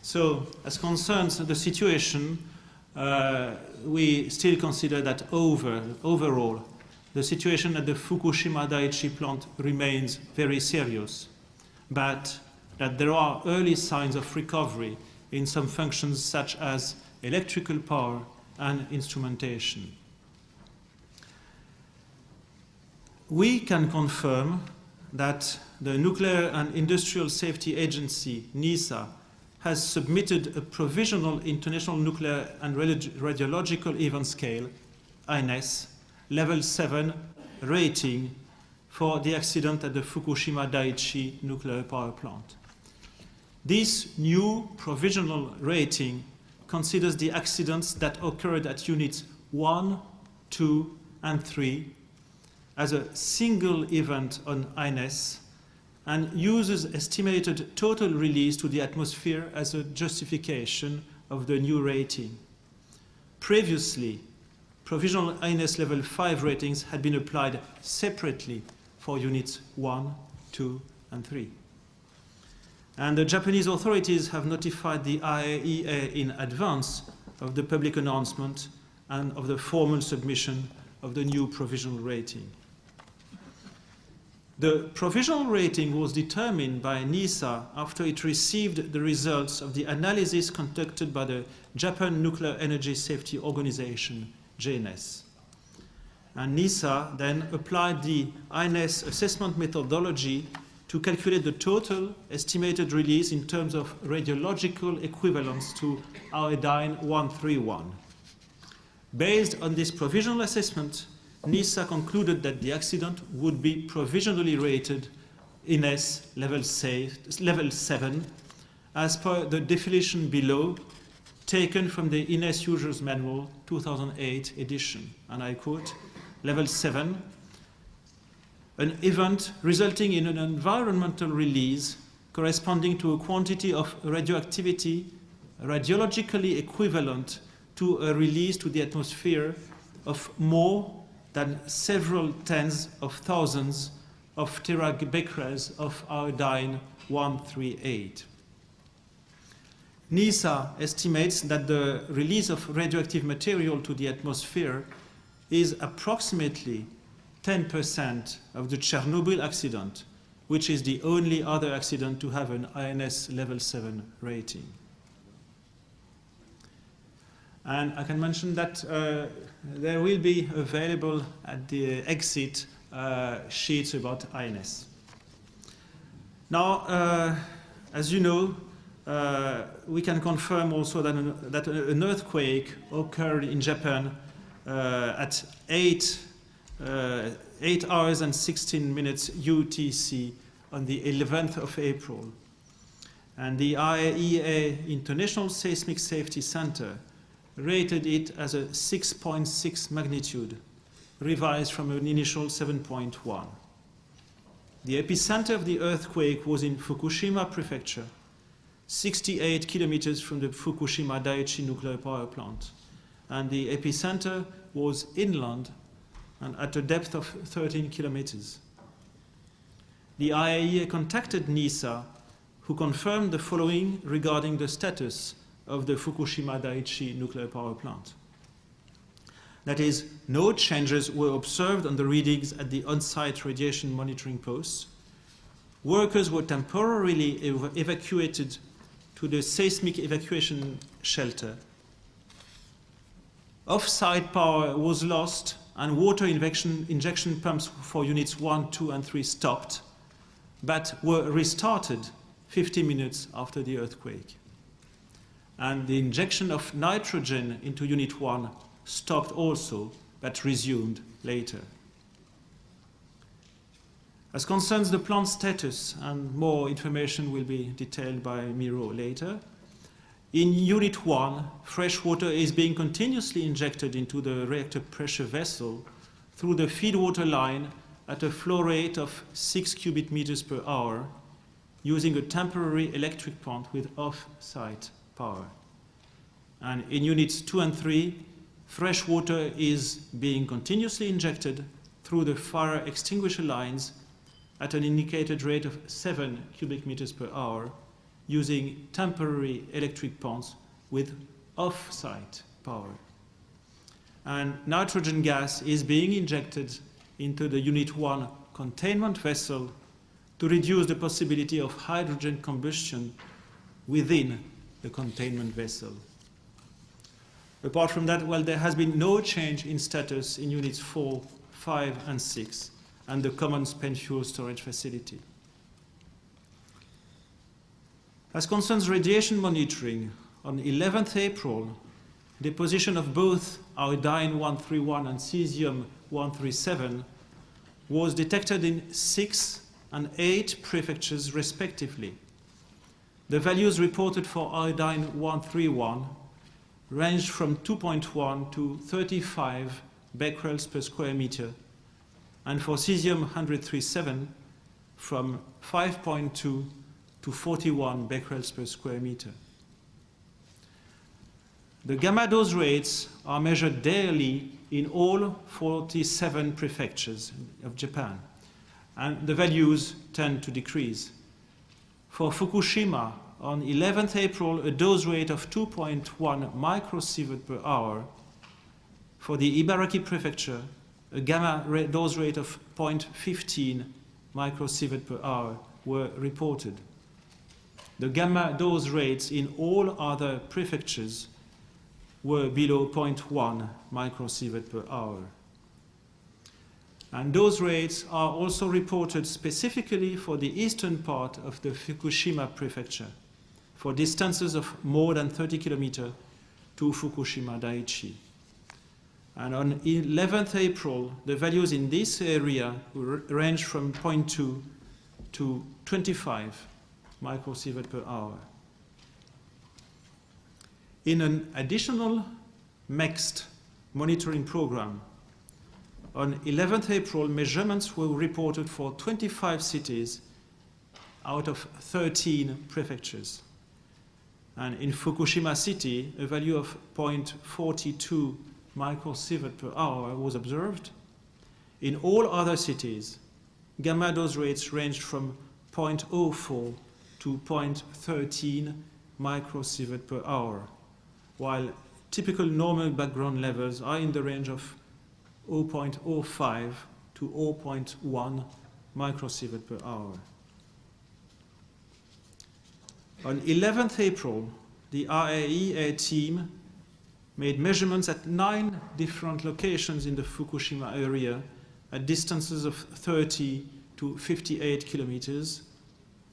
So, as concerns the situation, we still consider that overall, the situation at the Fukushima Daiichi plant remains very serious, but that there are early signs of recovery in some functions such as electrical power and instrumentation. We can confirm that the Nuclear and Industrial Safety Agency, NISA, has submitted a provisional International Nuclear and Radiological Event Scale, INES, level 7 rating for the accident at the Fukushima Daiichi nuclear power plant. This new provisional rating considers the accidents that occurred at units 1, 2, and 3 as a single event on INES and uses estimated total release to the atmosphere as a justification of the new rating. Previously, provisional INES level 5 ratings had been applied separately for units 1, 2, and 3. And the Japanese authorities have notified the IAEA in advance of the public announcement and of the formal submission of the new provisional rating. The provisional rating was determined by NISA after it received the results of the analysis conducted by the Japan Nuclear Energy Safety Organization, JNS. And NISA then applied the INES assessment methodology to calculate the total estimated release in terms of radiological equivalence to iodine-131. Based on this provisional assessment, NISA concluded that the accident would be provisionally rated INES level 7 as per the definition below, taken from the INES Users Manual 2008 edition. And I quote, level 7, an event resulting in an environmental release corresponding to a quantity of radioactivity radiologically equivalent to a release to the atmosphere of more than several tens of thousands of terabecquerels of iodine-138. NISA estimates that the release of radioactive material to the atmosphere is approximately 10% of the Chernobyl accident, which is the only other accident to have an INES level 7 rating. And I can mention that there will be available at the exit sheets about INES. Now, as you know, we can confirm also that an earthquake occurred in Japan at 8 hours and 16 minutes UTC on the 11th of April. And the IAEA International Seismic Safety Center rated it as a 6.6 magnitude, revised from an initial 7.1. The epicenter of the earthquake was in Fukushima Prefecture, 68 kilometers from the Fukushima Daiichi nuclear power plant. And the epicenter was inland and at a depth of 13 kilometers. The IAEA contacted NISA, who confirmed the following regarding the status of the Fukushima Daiichi nuclear power plant. That is, no changes were observed on the readings at the on-site radiation monitoring posts. Workers were temporarily evacuated to the seismic evacuation shelter. Off-site power was lost and water injection pumps for units 1, 2, and 3 stopped, but were restarted 50 minutes after the earthquake. And the injection of nitrogen into Unit 1 stopped also, but resumed later. As concerns the plant status, and more information will be detailed by Miro later, in Unit 1, fresh water is being continuously injected into the reactor pressure vessel through the feedwater line at a flow rate of 6 cubic meters per hour, using a temporary electric plant with off-site power. And in units 2 and 3, fresh water is being continuously injected through the fire extinguisher lines at an indicated rate of 7 cubic meters per hour, using temporary electric ponds with off-site power. And nitrogen gas is being injected into the Unit 1 containment vessel to reduce the possibility of hydrogen combustion within the containment vessel. Apart from that, well, there has been no change in status in Units 4, 5, and 6, and the common spent fuel storage facility. As concerns radiation monitoring, on 11th April, deposition of both iodine-131 and cesium-137 was detected in 6 and 8 prefectures respectively. The values reported for iodine-131 ranged from 2.1 to 35 becquerels per square meter, and for cesium-137 from 5.2 to 41 becquerels per square meter. The gamma dose rates are measured daily in all 47 prefectures of Japan, and the values tend to decrease. For Fukushima, on 11th April, a dose rate of 2.1 microsievert per hour. For the Ibaraki prefecture, a gamma dose rate of 0.15 microsievert per hour were reported. The gamma dose rates in all other prefectures were below 0.1 microsievert per hour. And those rates are also reported specifically for the eastern part of the Fukushima prefecture, for distances of more than 30 kilometers to Fukushima Daiichi. And on 11th April, the values in this area range from 0.2 to 25 microsievert per hour. In an additional mixed monitoring program, on 11th April, measurements were reported for 25 cities out of 13 prefectures. And in Fukushima City, a value of 0.42 microsievert per hour was observed. In all other cities, gamma dose rates ranged from 0.04 to 0.13 microsievert per hour, while typical normal background levels are in the range of 0.05 to 0.1 microsievert per hour. On 11th April, the IAEA team made measurements at 9 different locations in the Fukushima area at distances of 30 to 58 kilometers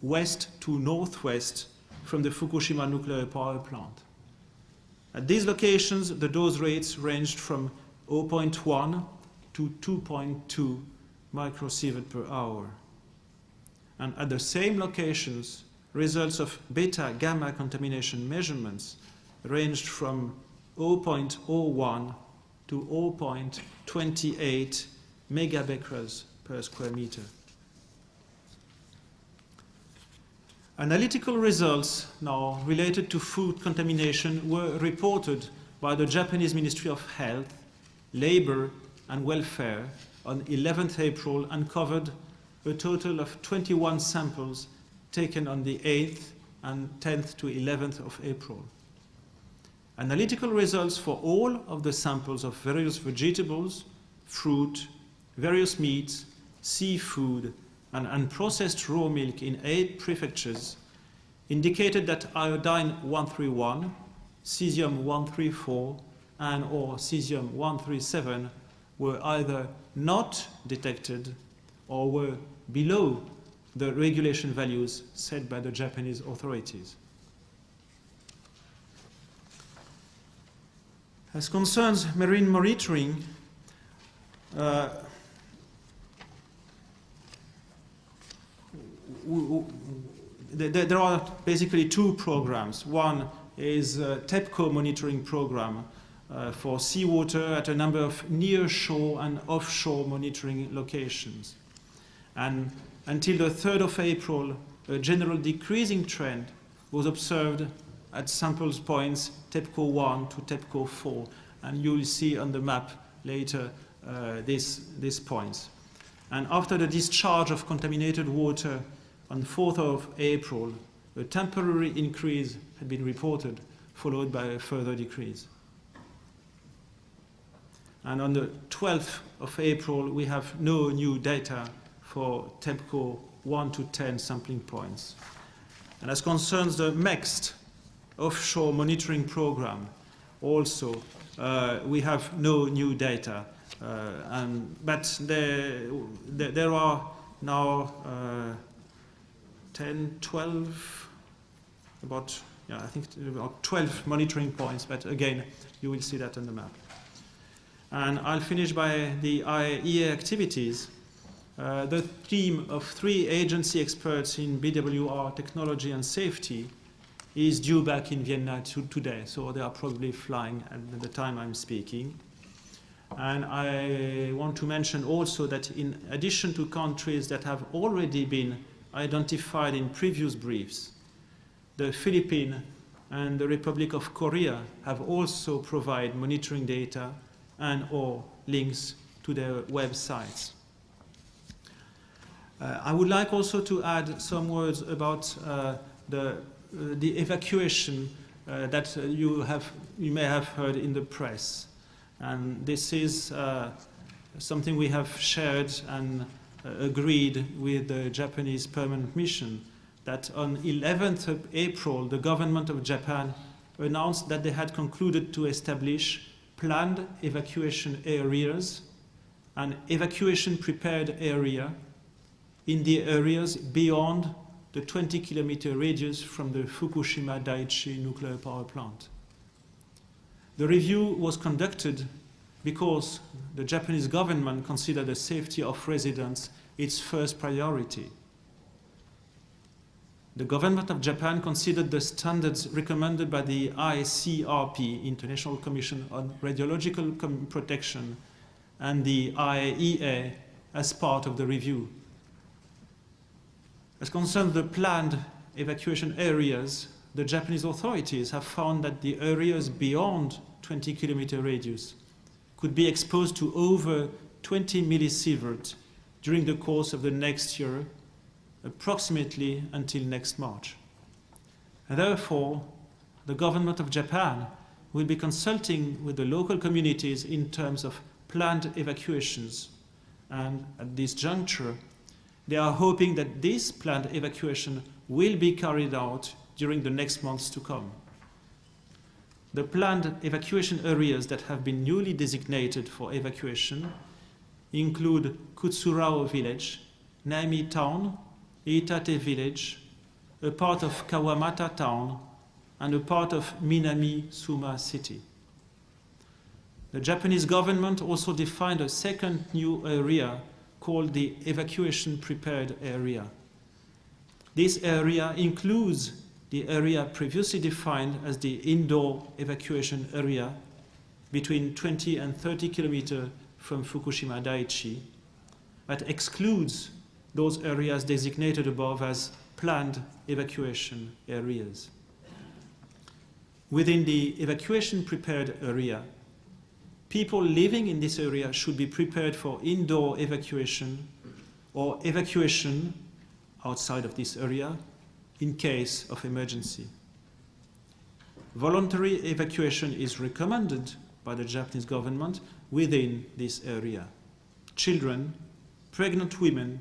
west to northwest from the Fukushima nuclear power plant. At these locations, the dose rates ranged from 0.1 to 2.2 microsievert per hour. And at the same locations, results of beta-gamma contamination measurements ranged from 0.01 to 0.28 megabecquerels per square meter. Analytical results now related to food contamination were reported by the Japanese Ministry of Health, Labor and Welfare on 11th April and covered a total of 21 samples taken on the 8th and 10th to 11th of April. Analytical results for all of the samples of various vegetables, fruit, various meats, seafood, and unprocessed raw milk in 8 prefectures indicated that iodine-131, cesium-134, and or cesium-137 were either not detected or were below the regulation values set by the Japanese authorities. As concerns marine monitoring, there are basically 2 programs. One is a TEPCO monitoring program for seawater at a number of near-shore and offshore monitoring locations. And until the 3rd of April, a general decreasing trend was observed at samples points TEPCO 1 to TEPCO 4. And you will see on the map later these points. And after the discharge of contaminated water on 4th of April, a temporary increase had been reported, followed by a further decrease. And on the 12th of April, we have no new data for TEPCO 1 to 10 sampling points. And as concerns the next offshore monitoring program, also we have no new data. But there are now 10, 12, about, yeah, I think about 12 monitoring points, but again, you will see that on the map. And I'll finish by the IAEA activities. The team of 3 agency experts in BWR technology and safety is due back in Vienna today, so they are probably flying at the time I'm speaking. And I want to mention also that in addition to countries that have already been identified in previous briefs, the Philippines and the Republic of Korea have also provided monitoring data and or links to their websites. I would like also to add some words about the evacuation that you may have heard in the press. And this is something we have shared and agreed with the Japanese permanent mission, that on 11th of April, the government of Japan announced that they had concluded to establish planned evacuation areas and evacuation prepared area in the areas beyond the 20-kilometer radius from the Fukushima Daiichi nuclear power plant. The review was conducted because the Japanese government considered the safety of residents its first priority. The government of Japan considered the standards recommended by the ICRP, International Commission on Radiological Protection, and the IAEA as part of the review. As concerns the planned evacuation areas, the Japanese authorities have found that the areas beyond 20-kilometer radius could be exposed to over 20 millisievert during the course of the next year, approximately until next March. And therefore, the government of Japan will be consulting with the local communities in terms of planned evacuations. And at this juncture, they are hoping that this planned evacuation will be carried out during the next months to come. The planned evacuation areas that have been newly designated for evacuation include Kutsurao village, Naimi town, Iitate village, a part of Kawamata town, and a part of Minami Suma city. The Japanese government also defined a second new area called the evacuation prepared area. This area includes the area previously defined as the indoor evacuation area between 20 and 30 kilometers from Fukushima Daiichi, but excludes those areas designated above as planned evacuation areas. Within the evacuation prepared area, people living in this area should be prepared for indoor evacuation or evacuation outside of this area in case of emergency. Voluntary evacuation is recommended by the Japanese government within this area. Children, pregnant women,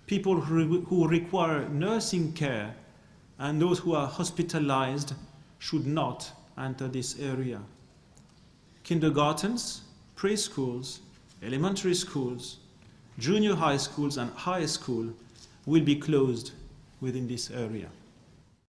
people who require nursing care, and those who are hospitalized should not enter this area. Kindergartens, preschools, elementary schools, junior high schools, and high school will be closed within this area.